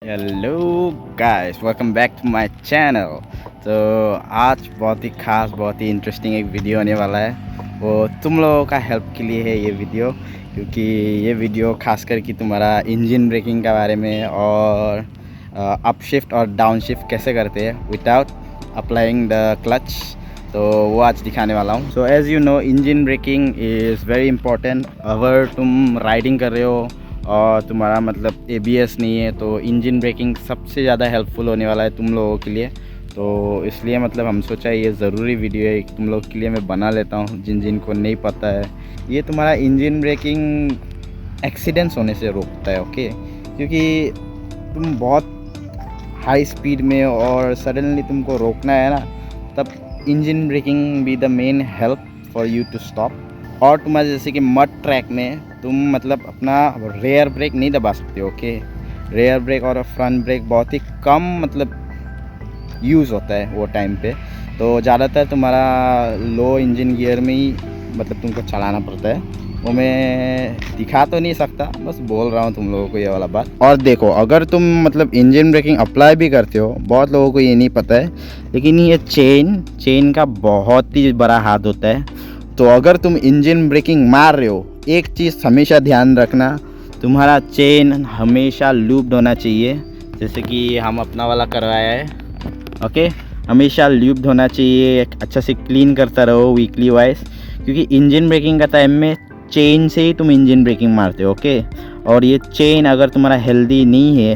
Hello guys, welcome back to my channel. तो आज बहुत ही ख़ास, बहुत ही इंटरेस्टिंग एक वीडियो होने वाला है। वो तुम लोगों का हेल्प के लिए है ये वीडियो, क्योंकि ये वीडियो खास करके तुम्हारा इंजन ब्रेकिंग के बारे में और अप शिफ्ट और डाउन शिफ्ट कैसे करते हैं विदाउट अप्लाइंग द क्लच, तो वो आज दिखाने वाला हूँ। So as you know, engine braking is very important. अगर तुम राइडिंग कर रहे हो और तुम्हारा मतलब एबीएस नहीं है, तो इंजन ब्रेकिंग सबसे ज़्यादा हेल्पफुल होने वाला है तुम लोगों के लिए। तो इसलिए मतलब हम सोचा ये ज़रूरी वीडियो है तुम लोग के लिए मैं बना लेता हूँ, जिन को नहीं पता है। ये तुम्हारा इंजन ब्रेकिंग एक्सीडेंट्स होने से रोकता है, ओके। क्योंकि तुम बहुत हाई स्पीड में और सडनली तुमको रोकना है ना, तब engine braking be the main help for you to stop. और तुम्हारे जैसे कि मड ट्रैक में तुम मतलब अपना रेयर ब्रेक नहीं दबा सकते, ओके। रेयर ब्रेक और फ्रंट ब्रेक बहुत ही कम मतलब यूज़ होता है वो टाइम पे। तो ज़्यादातर तुम्हारा लो इंजन गियर में ही मतलब तुमको चलाना पड़ता है। वो मैं दिखा तो नहीं सकता, बस बोल रहा हूँ तुम लोगों को ये वाला बात। और देखो, अगर तुम मतलब इंजन ब्रेकिंग अप्लाई भी करते हो, बहुत लोगों को ये नहीं पता है, लेकिन ये चेन का बहुत ही बड़ा हाथ होता है। तो अगर तुम इंजन ब्रेकिंग मार रहे हो, एक चीज़ हमेशा ध्यान रखना, तुम्हारा चेन हमेशा लूप्ड होना चाहिए। जैसे कि हम अपना वाला करवाया है, ओके। हमेशा ल्यूब्ड होना चाहिए, अच्छा से क्लीन करता रहो वीकली वाइज, क्योंकि इंजन ब्रेकिंग का टाइम में चेन से ही तुम इंजन ब्रेकिंग मारते हो, ओके। और ये चेन अगर तुम्हारा हेल्दी नहीं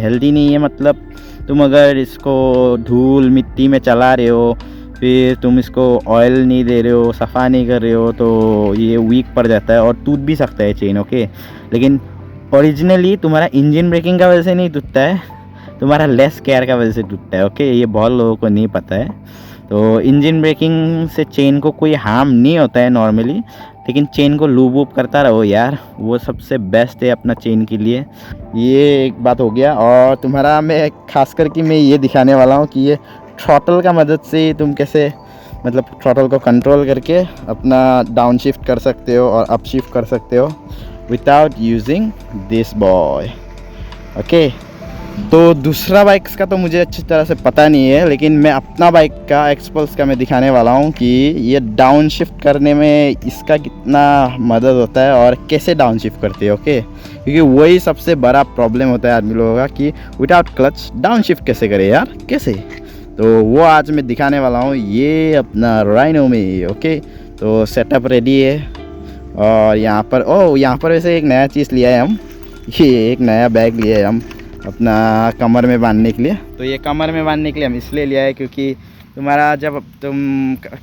है मतलब तुम अगर इसको धूल मिट्टी में चला रहे हो, फिर तुम इसको ऑयल नहीं दे रहे हो, सफ़ा नहीं कर रहे हो, तो ये वीक पड़ जाता है और टूट भी सकता है चेन, ओके। लेकिन ओरिजिनली तुम्हारा इंजन ब्रेकिंग का वजह से नहीं टूटता है, तुम्हारा लेस केयर का वजह से टूटता है, ओके। ये बहुत लोगों को नहीं पता है। तो इंजन ब्रेकिंग से चेन को कोई हार्म नहीं होता है नॉर्मली, लेकिन चेन को लूब वूब करता रहो यार, वो सबसे बेस्ट है अपना चेन के लिए। ये एक बात हो गया। और तुम्हारा मैं खास करके मैं ये दिखाने वाला हूँ कि ये थ्रॉटल का मदद से तुम कैसे मतलब थ्रॉटल को कंट्रोल करके अपना डाउन शिफ्ट कर सकते हो और अप शिफ्ट कर सकते हो without using this boy, okay. तो दूसरा बाइक्स का तो मुझे अच्छी तरह से पता नहीं है, लेकिन मैं अपना बाइक का एक्सपल्स का मैं दिखाने वाला हूँ कि ये डाउन शिफ्ट करने में इसका कितना मदद होता है और कैसे डाउन शिफ्ट करते हैं, ओके। क्योंकि वही सबसे बड़ा प्रॉब्लम होता है आदमी लोगों का कि विदाउट क्लच डाउन शिफ्ट कैसे करें यार, कैसे। तो वो आज मैं दिखाने वाला हूँ, ये अपना राइनो में, ओके। तो सेटअप रेडी है। और यहाँ पर वैसे एक नया चीज़ लिया है हम, ये एक नया बैग लिया है हम अपना कमर में बांधने के लिए। तो ये कमर में बांधने के लिए हम इसलिए लिया है क्योंकि तुम्हारा जब तुम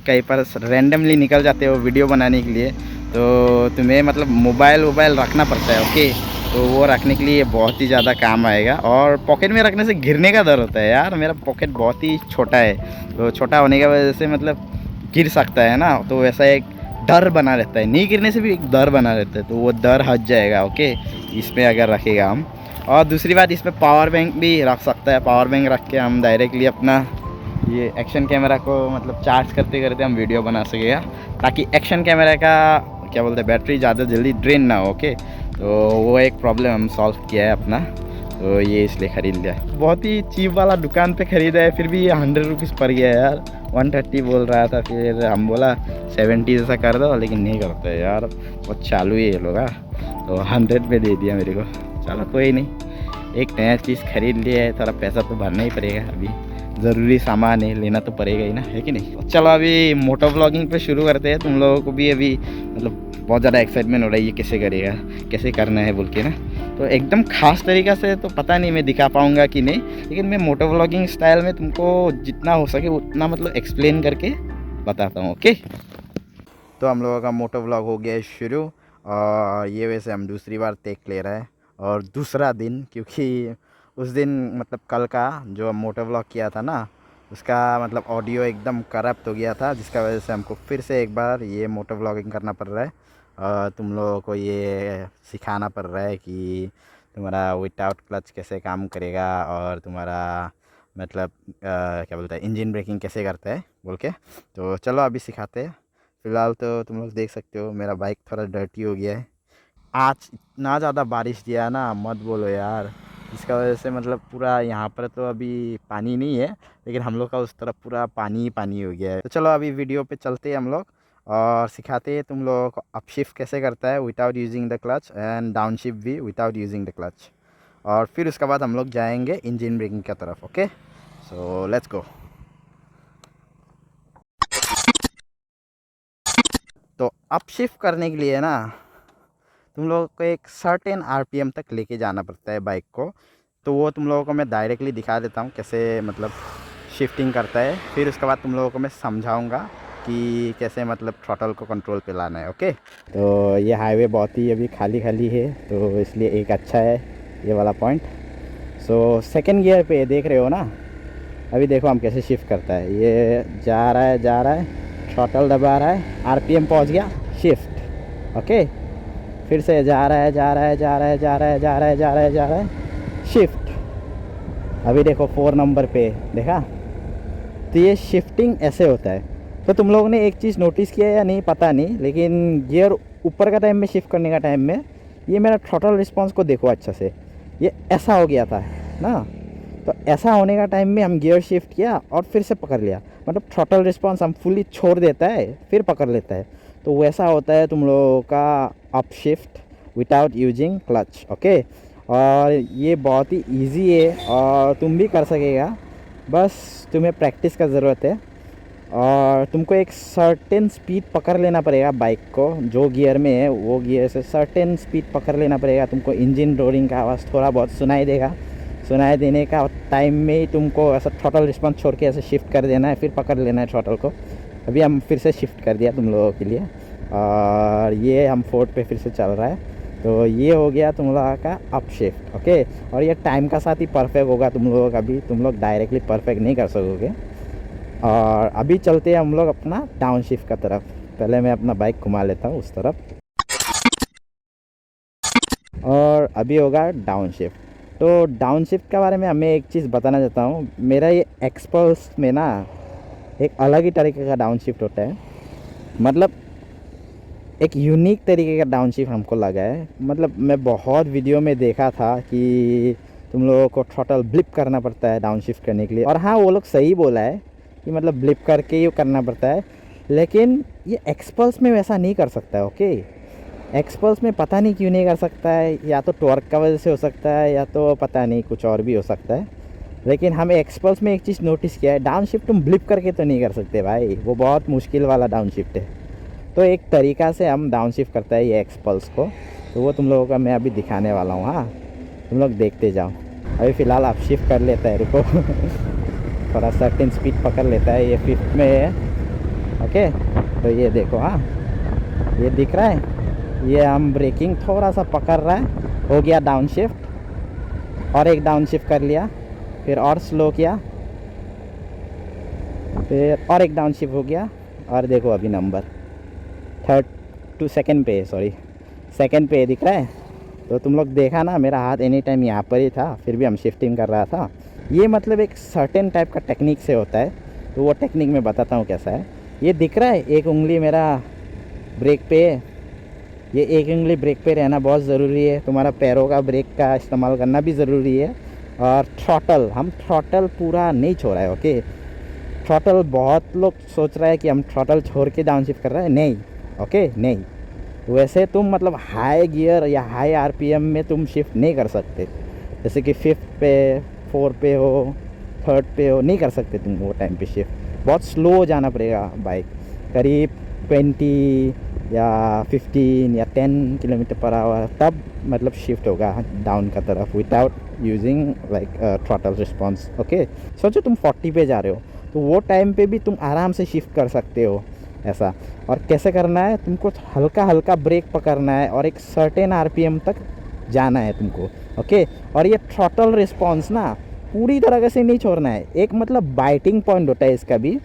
कहीं पर रैंडमली निकल जाते हो वीडियो बनाने के लिए, तो तुम्हें मतलब मोबाइल रखना पड़ता है, ओके। तो वो रखने के लिए ये बहुत ही ज़्यादा काम आएगा। और पॉकेट में रखने से गिरने का डर होता है यार, मेरा पॉकेट बहुत ही छोटा है, तो छोटा होने की वजह से मतलब गिर सकता है ना, तो वैसा एक डर बना रहता है, नहीं गिरने से भी एक डर बना रहता है, तो वो डर हट जाएगा, ओके, इसमें अगर रखेगा हम। और दूसरी बात, इसमें पावर बैंक भी रख सकता है। पावर बैंक रख के हम डायरेक्टली अपना ये एक्शन कैमरा को मतलब चार्ज करते करते हम वीडियो बना सकेगा, ताकि एक्शन कैमरा का क्या बोलते हैं बैटरी ज़्यादा जल्दी ड्रेन ना हो, ओके। तो वो एक प्रॉब्लम हम सॉल्व किया है अपना, तो ये इसलिए ख़रीद लिया। बहुत ही चीप वाला दुकान पे ख़रीदा है, फिर भी ये 100 रुपीज़ पड़ गया है यार। 130 बोल रहा था, फिर हम बोला 70 जैसा कर दो, लेकिन नहीं करता है यार, बहुत चालू है ये लोग। तो 100 पे दे दिया मेरे को, चलो कोई नहीं, एक नया चीज़ खरीद लिया है, थोड़ा पैसा तो भरना ही पड़ेगा, अभी ज़रूरी सामान है, लेना तो पड़ेगा ही ना, है कि नहीं। चलो अभी मोटो व्लॉगिंग पे शुरू करते हैं। तुम लोगों को भी अभी मतलब बहुत ज़्यादा एक्साइटमेंट हो रही है कैसे करेगा, कैसे करना है बोल के ना। तो एकदम ख़ास तरीक़ा से तो पता नहीं मैं दिखा पाऊँगा कि नहीं, लेकिन मैं मोटो व्लॉगिंग स्टाइल में तुमको जितना हो सके उतना मतलब एक्सप्लेन करके बताता हूँ, ओके। तो हम लोगों का मोटो व्लॉग हो गया है शुरू, और ये वैसे हम दूसरी बार टेक ले रहे हैं और दूसरा दिन, क्योंकि उस दिन मतलब कल का जो हम मोटो व्लॉग किया था ना, उसका मतलब ऑडियो एकदम करप्ट हो गया था, जिसका वजह से हमको फिर से एक बार ये मोटो व्लॉगिंग करना पड़ रहा है। और तुम लोगों को ये सिखाना पड़ रहा है कि तुम्हारा विदाउट क्लच कैसे काम करेगा, और तुम्हारा मतलब क्या बोलते हैं इंजन ब्रेकिंग कैसे करता है बोल के। तो चलो अभी सिखाते हैं। फ़िलहाल तो तुम लोग देख सकते हो मेरा बाइक थोड़ा डर्टी हो गया है। आज इतना ज़्यादा बारिश दिया ना, मत बोलो यार, इसका वजह से मतलब पूरा यहाँ पर तो अभी पानी नहीं है, लेकिन हम लोग का उस तरफ पूरा पानी ही पानी हो गया है। तो चलो अभी वीडियो पे चलते हैं हम लोग और सिखाते हैं तुम लोगों को अपशिफ्ट कैसे करता है without using the clutch, and downshift भी विदाउट यूजिंग द क्लच। और फिर उसके बाद हम लोग जाएंगे इंजन ब्रेकिंग की तरफ। Okay, so let's go. तो अपशिफ्ट करने के लिए ना तुम लोगों को एक सर्टेन आरपीएम तक लेके जाना पड़ता है बाइक को। तो वो तुम लोगों को मैं डायरेक्टली दिखा देता हूँ कैसे मतलब शिफ्टिंग करता है। फिर उसके बाद तुम लोगों को मैं समझाऊँगा कि कैसे मतलब थ्रॉटल को कंट्रोल पे लाना है। ओके, तो ये हाईवे बहुत ही अभी खाली खाली है, तो इसलिए एक अच्छा है ये वाला पॉइंट। सो सेकेंड गियर पे देख रहे हो ना, अभी देखो हम कैसे शिफ्ट करता है। ये जा रहा है, थ्रॉटल दबा रहा है, आरपीएम पहुंच गया, शिफ्ट। ओके, फिर से जा रहा है, शिफ्ट। अभी देखो 4 नंबर पे देखा। तो ये शिफ्टिंग ऐसे होता है। तो तुम लोगों ने एक चीज़ नोटिस किया या नहीं पता नहीं, लेकिन गियर ऊपर का टाइम में शिफ्ट करने का टाइम में ये मेरा थ्रॉटल रिस्पॉन्स को देखो अच्छा से, ये ऐसा हो गया था ना। तो ऐसा होने का टाइम में हम गियर शिफ्ट किया और फिर से पकड़ लिया, मतलब थ्रॉटल रिस्पॉन्स हम फुली छोड़ देता है फिर पकड़ लेता है। तो वैसा होता है तुम लोगों का up shift without using clutch. Okay, और ये बहुत ही इजी है और तुम भी कर सकेगा, बस तुम्हें प्रैक्टिस का ज़रूरत है। और तुमको एक सर्टेन स्पीड पकड़ लेना पड़ेगा बाइक को, जो गियर में है वो गियर से सर्टेन स्पीड पकड़ लेना पड़ेगा। तुमको इंजन रोरिंग का आवाज़ थोड़ा बहुत सुनाई देगा, सुनाई देने का टाइम में ही तुमको ऐसा थ्रॉटल रिस्पॉन्स छोड़ के ऐसे शिफ्ट कर देना है, फिर पकड़ लेना है थ्रॉटल को। अभी हम फिर से शिफ्ट कर दिया तुम लोगों के लिए, और ये हम 4 पे फिर से चल रहा है। तो ये हो गया तुम लोगों का अप शिफ्ट। ओके, और ये टाइम का साथ ही परफेक्ट होगा तुम लोगों का भी, तुम लोग डायरेक्टली परफेक्ट नहीं कर सकोगे। और अभी चलते हैं हम लोग अपना डाउन शिफ्ट का तरफ। पहले मैं अपना बाइक घुमा लेता हूँ उस तरफ, और अभी होगा डाउन शिफ्ट। तो डाउन शिफ्ट के बारे में हमें एक चीज़ बताना चाहता हूँ। मेरा ये एक्सपल्स में ना एक अलग ही तरीके का डाउन शिफ्ट होता है, मतलब एक यूनिक तरीके का डाउन शिफ्ट हमको लगा है। मतलब मैं बहुत वीडियो में देखा था कि तुम लोगों को थ्रॉटल ब्लिप करना पड़ता है डाउन शिफ्ट करने के लिए, और हाँ वो लोग सही बोला है कि मतलब ब्लिप करके ही करना पड़ता है, लेकिन ये एक्सपल्स में वैसा नहीं कर सकता है। ओके, एक्सपल्स में पता नहीं क्यों नहीं कर सकता है, या तो टॉर्क का वजह से हो सकता है, या तो पता नहीं कुछ और भी हो सकता है। लेकिन हमें एक्सपल्स में एक चीज़ नोटिस किया है, डाउन शिफ्ट तुम ब्लिप करके तो नहीं कर सकते भाई, वो बहुत मुश्किल वाला डाउन शिफ्ट है। तो एक तरीका से हम डाउन शिफ्ट करता है ये एक्सपल्स को, तो वो तुम लोगों का मैं अभी दिखाने वाला हूँ। हाँ, तुम लोग देखते जाओ। अभी फ़िलहाल आप शिफ्ट कर लेता है, रुको थोड़ा सर्टेन स्पीड पकड़ लेता है, ये 5th में है। ओके, तो ये देखो, हाँ ये दिख रहा है, ये हम ब्रेकिंग थोड़ा सा पकड़ रहा है, हो गया डाउन शिफ्ट, और एक डाउन शिफ्ट कर लिया, फिर और स्लो किया, फिर और एक डाउन शिफ्ट हो गया, और देखो अभी नंबर 2nd पे, सॉरी 2nd पे दिख रहा है। तो तुम लोग देखा ना, मेरा हाथ एनी टाइम यहाँ पर ही था, फिर भी हम शिफ्टिंग कर रहा था। ये मतलब एक सर्टेन टाइप का टेक्निक से होता है, तो वो टेक्निक मैं बताता हूँ कैसा है। ये दिख रहा है, एक उंगली मेरा ब्रेक पे है, ये एक उंगली ब्रेक पे रहना बहुत ज़रूरी है। तुम्हारा पैरों का ब्रेक का इस्तेमाल करना भी ज़रूरी है। और थ्रॉटल, हम थ्रॉटल पूरा नहीं छोड़ा है। ओके, थ्रॉटल बहुत लोग सोच रहा है कि हम थ्रॉटल छोड़ के डाउन शिफ्ट कर रहे हैं, नहीं। ओके, नहीं, वैसे तुम मतलब हाई गियर या हाई आरपीएम में तुम शिफ्ट नहीं कर सकते, जैसे कि 5th पे, 4 पे हो, 3rd पे हो, नहीं कर सकते तुम वो टाइम पे शिफ्ट। बहुत स्लो जाना पड़ेगा बाइक, करीब 20 या 15 या 10 किलोमीटर पर आवर, तब मतलब शिफ्ट होगा डाउन का तरफ without using like throttle response. Okay, सोचो तुम 40 पे जा रहे हो, तो वो टाइम पे भी तुम आराम से शिफ्ट कर सकते हो ऐसा। और कैसे करना है, तुमको हल्का हल्का ब्रेक पकड़ना है और एक सर्टेन आरपीएम तक जाना है तुमको। ओके, और ये थ्रॉटल रिस्पॉन्स ना पूरी तरह से नहीं छोड़ना है, एक मतलब बाइटिंग पॉइंट होता है इसका भी।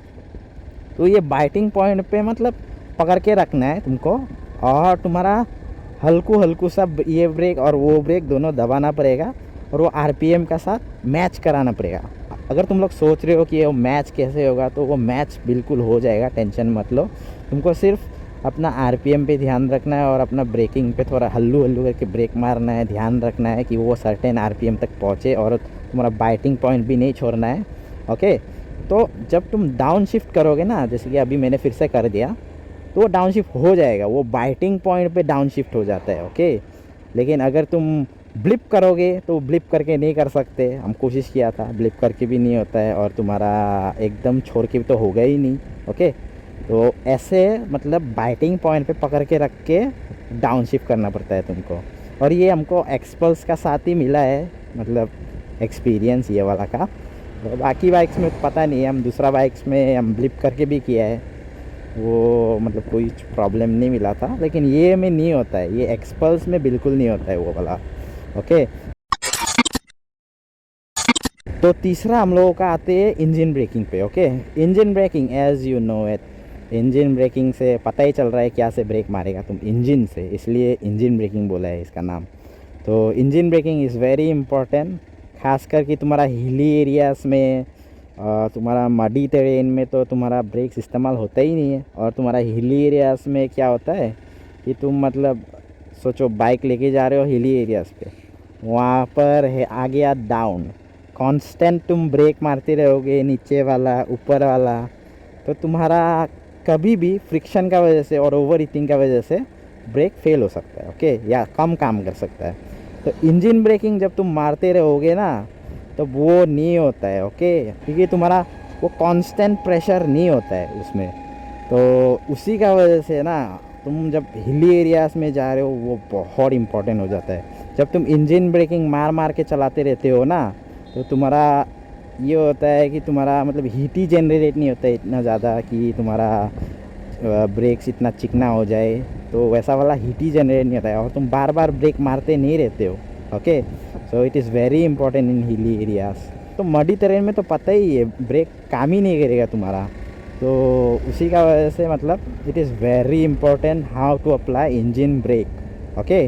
तो ये बाइटिंग पॉइंट पे मतलब पकड़ के रखना है तुमको, और तुम्हारा हल्कू हल्कू सा ये ब्रेक और वो ब्रेक दोनों दबाना पड़ेगा, और वो आरपीएम का साथ मैच कराना पड़ेगा। अगर तुम लोग सोच रहे हो कि वो मैच कैसे होगा, तो वो मैच बिल्कुल हो जाएगा, टेंशन मत लो। तुमको सिर्फ अपना आरपीएम पे ध्यान रखना है और अपना ब्रेकिंग पे थोड़ा हल्लू हल्लू करके ब्रेक मारना है, ध्यान रखना है कि वो सर्टेन आरपीएम तक पहुँचे और तुम्हारा बाइटिंग पॉइंट भी नहीं छोड़ना है। ओके, तो जब तुम डाउन शिफ्ट करोगे ना, जैसे कि अभी मैंने फिर से कर दिया, तो वो डाउन शिफ्ट हो जाएगा, वो बाइटिंग पॉइंट पे डाउन शिफ्ट हो जाता है। ओके, लेकिन अगर तुम ब्लिप करोगे तो ब्लिप करके नहीं कर सकते। हम कोशिश किया था, ब्लिप करके भी नहीं होता है और तुम्हारा एकदम छोड़ के भी तो होगा ही नहीं। ओके, तो ऐसे मतलब बाइटिंग पॉइंट पे पकड़ के रख के डाउन शिफ्ट करना पड़ता है तुमको। और ये हमको एक्सपल्स का साथ ही मिला है, मतलब एक्सपीरियंस ये वाला का। तो बाकी बाइक्स में पता नहीं है, हम दूसरा बाइक्स में हम ब्लिप करके भी किया है, वो मतलब कोई प्रॉब्लम नहीं मिला था। लेकिन ये में नहीं होता है, ये एक्सपल्स में बिल्कुल नहीं होता है वो वाला। ओके, तो तीसरा हम लोगों का आते हैं इंजन ब्रेकिंग पे। Okay, engine braking as you know it, engine braking से पता ही चल रहा है क्या से ब्रेक मारेगा तुम, इंजन से, इसलिए इंजन ब्रेकिंग बोला है इसका नाम। तो engine braking is very important, खास करके तुम्हारा हिली एरियाज़ में, तुम्हारा मडी टेरेन में तो तुम्हारा ब्रेक्स इस्तेमाल होता ही नहीं है। और तुम्हारा हिली एरियाज़ में क्या होता है कि तुम मतलब सोचो बाइक लेके जा रहे हो हिली एरियाज़ पे, वहाँ पर है आ गया डाउन, कांस्टेंट तुम ब्रेक मारते रहोगे, नीचे वाला ऊपर वाला, तो तुम्हारा कभी भी फ्रिक्शन का वजह से और ओवर हीटिंग का वजह से ब्रेक फेल हो सकता है। ओके, या कम काम कर सकता है। तो इंजन ब्रेकिंग जब तुम मारते रहोगे ना, तो वो नहीं होता है। ओके, क्योंकि तुम्हारा वो कांस्टेंट प्रेशर नहीं होता है उसमें, तो उसी का वजह से ना तुम जब हिली एरियाज़ में जा रहे हो वो बहुत इंपॉर्टेंट हो जाता है। जब तुम इंजन ब्रेकिंग मार मार के चलाते रहते हो ना, तो तुम्हारा ये होता है कि तुम्हारा मतलब हीट ही जनरेट नहीं होता है इतना ज़्यादा कि तुम्हारा ब्रेक्स इतना चिकना हो जाए, तो वैसा वाला हीट ही जनरेट नहीं होता है और तुम बार बार ब्रेक मारते नहीं रहते हो। Okay, so it is very important in hilly areas. तो मडी टेरेन में तो पता ही है ब्रेक काम ही नहीं करेगा तुम्हारा, तो उसी का वजह से मतलब it is very important how to apply engine brake. Okay,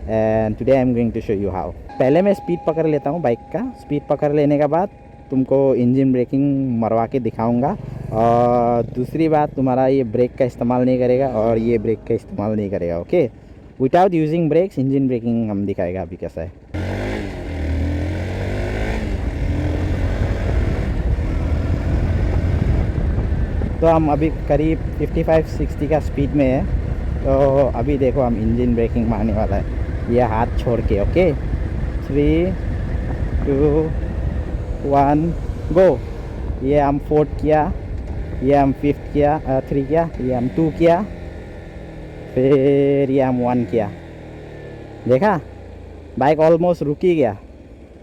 and today I am going to show you how. पहले मैं स्पीड पकड़ लेता हूँ बाइक का, स्पीड पकड़ लेने के बाद तुमको इंजन ब्रेकिंग मरवा के दिखाऊंगा। और दूसरी बात, तुम्हारा ये ब्रेक का इस्तेमाल नहीं करेगा और ये ब्रेक का इस्तेमाल नहीं करेगा। Okay, without using brakes engine braking हम दिखाएगा अभी कैसा है। तो हम अभी करीब 55-60 का स्पीड में है, तो अभी देखो हम इंजन ब्रेकिंग मारने वाला है, ये हाथ छोड़ के। ओके, 3, 2, 1 गो। ये हम 4 किया, ये हम 5 किया, 3 किया, ये हम 2 किया, फिर ये हम 1 किया। देखा, बाइक ऑलमोस्ट रुक ही गया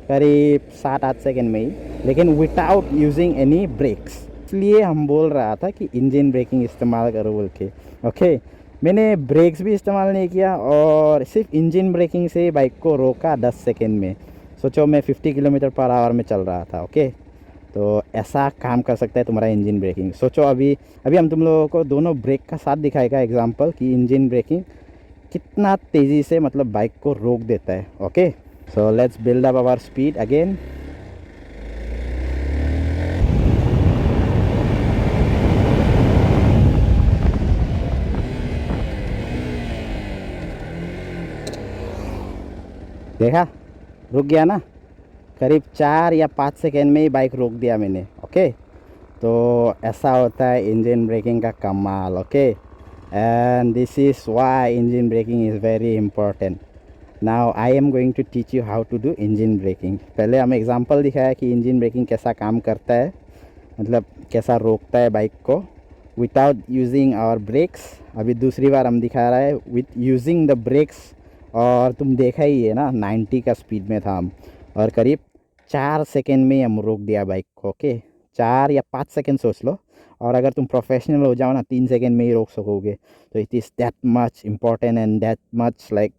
करीब 7-8 सेकेंड में ही, लेकिन विदाउट यूजिंग एनी ब्रेक्स। इसलिए हम बोल रहा था कि इंजन ब्रेकिंग इस्तेमाल करो बोल के। ओके, मैंने ब्रेक्स भी इस्तेमाल नहीं किया और सिर्फ इंजन ब्रेकिंग से बाइक को रोका 10 सेकेंड में। सोचो मैं 50 किलोमीटर पर आवर में चल रहा था। ओके, तो ऐसा काम कर सकता है तुम्हारा इंजन ब्रेकिंग। सोचो अभी अभी हम तुम लोगों को दोनों ब्रेक का साथ दिखाएगा एग्जांपल कि इंजन ब्रेकिंग कितना तेज़ी से मतलब बाइक को रोक देता है। Okay, so let's build up our speed again. देखा, रुक गया ना, करीब 4 या 5 सेकेंड में ही बाइक रोक दिया मैंने। ओके, तो ऐसा होता है इंजन ब्रेकिंग का कमाल। Okay, and this is why engine braking is very important. Now I am going to teach you how to do engine braking. पहले हम एग्जांपल दिखाया कि इंजन ब्रेकिंग कैसा काम करता है, मतलब कैसा रोकता है बाइक को विदाउट यूजिंग आवर ब्रेक्स। अभी दूसरी बार हम दिखा रहा है विथ यूजिंग द ब्रेक्स, और तुम देखा ही है ना 90 का स्पीड में था हम, और करीब 4 सेकेंड में हम रोक दिया बाइक को। ओके, 4 या 5 सेकेंड सोच लो, और अगर तुम प्रोफेशनल हो जाओ ना 3 सेकेंड में ही रोक सकोगे। तो it is that much important and that much like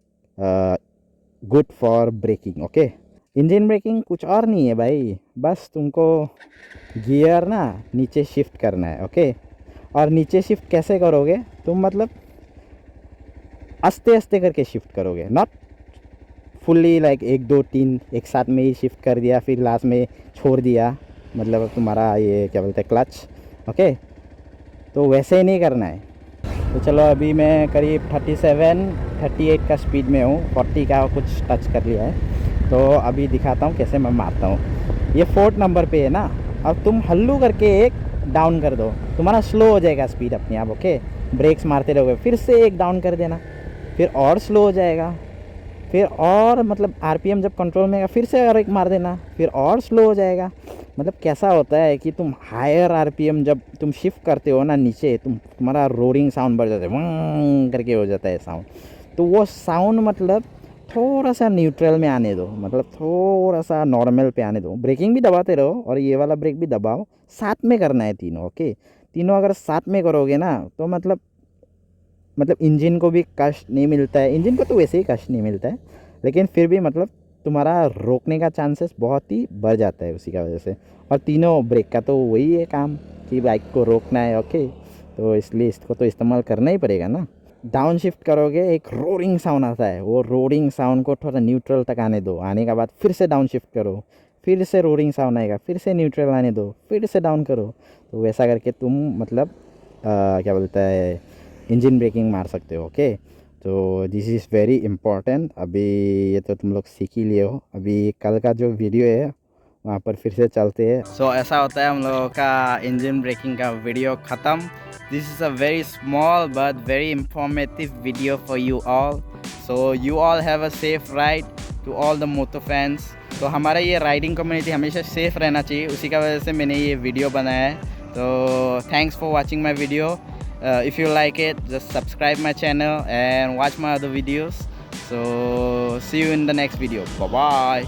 good for braking. Okay, engine braking कुछ और नहीं है भाई, बस तुमको गियर ना नीचे शिफ्ट करना है। ओके, और नीचे शिफ्ट कैसे करोगे तुम, मतलब आस्ते आस्ते करके शिफ्ट करोगे, नॉट फुल्ली लाइक 1 2 3 एक साथ में ही शिफ्ट कर दिया फिर लास्ट में छोड़ दिया, मतलब तुम्हारा ये क्या बोलते हैं क्लच। ओके, तो वैसे ही नहीं करना है। तो चलो अभी मैं करीब 38 का स्पीड में हूँ, 40 का कुछ टच कर लिया है। तो अभी दिखाता हूँ कैसे मैं मारता हूँ। ये 4th नंबर पे है ना, अब तुम हल्लू करके एक डाउन कर दो, तुम्हारा स्लो हो जाएगा स्पीड अपने आप। ओके, ब्रेक्स मारते रहोगे, फिर से एक डाउन कर देना, फिर और स्लो हो जाएगा, फिर और मतलब आरपीएम जब कंट्रोल में आएगा फिर से और एक मार देना, फिर और स्लो हो जाएगा। मतलब कैसा होता है कि तुम हायर आरपीएम जब तुम शिफ्ट करते हो ना नीचे, तुम्हारा रोरिंग साउंड बढ़ जाता है, वंग करके हो जाता है साउंड। तो वो साउंड मतलब थोड़ा सा न्यूट्रल में आने दो, मतलब थोड़ा सा नॉर्मल पे आने दो। ब्रेकिंग भी दबाते रहो और ये वाला ब्रेक भी दबाओ, साथ में करना है तीनों। ओके, तीनों अगर साथ में करोगे ना तो मतलब इंजन को भी कष्ट नहीं मिलता है, इंजन को तो वैसे ही कष्ट नहीं मिलता है, लेकिन फिर भी मतलब तुम्हारा रोकने का चांसेस बहुत ही बढ़ जाता है उसी का वजह से। और तीनों ब्रेक का तो वही है काम कि बाइक को रोकना है। ओके, तो इसलिए इसको तो इस्तेमाल करना ही पड़ेगा ना। डाउन शिफ्ट करोगे एक रोरिंग साउंड आता है, वो रोरिंग साउंड को थोड़ा न्यूट्रल तक आने दो, आने के बाद फिर से डाउन शिफ्ट करो, फिर से रोरिंग साउंड आएगा, फिर से न्यूट्रल आने दो, फिर से डाउन करो। तो वैसा करके तुम मतलब क्या बोलता है इंजन ब्रेकिंग मार सकते हो। ओके, तो दिस इज़ वेरी इम्पॉर्टेंट। अभी ये तो तुम लोग सीख ही लिए हो, अभी कल का जो वीडियो है वहाँ पर फिर से चलते हैं। सो ऐसा होता है हम लोगों का इंजन ब्रेकिंग का वीडियो ख़त्म। This is a very small but very informative video for you all. So you all have a safe ride to all the moto fans. तो हमारा ये राइडिंग कम्युनिटी हमेशा सेफ़ रहना चाहिए, उसी का वजह से मैंने ये वीडियो बनाया है। तो thanks for watching my video. If you like it, just subscribe my channel and watch my other videos. So see you in the next video. Bye bye.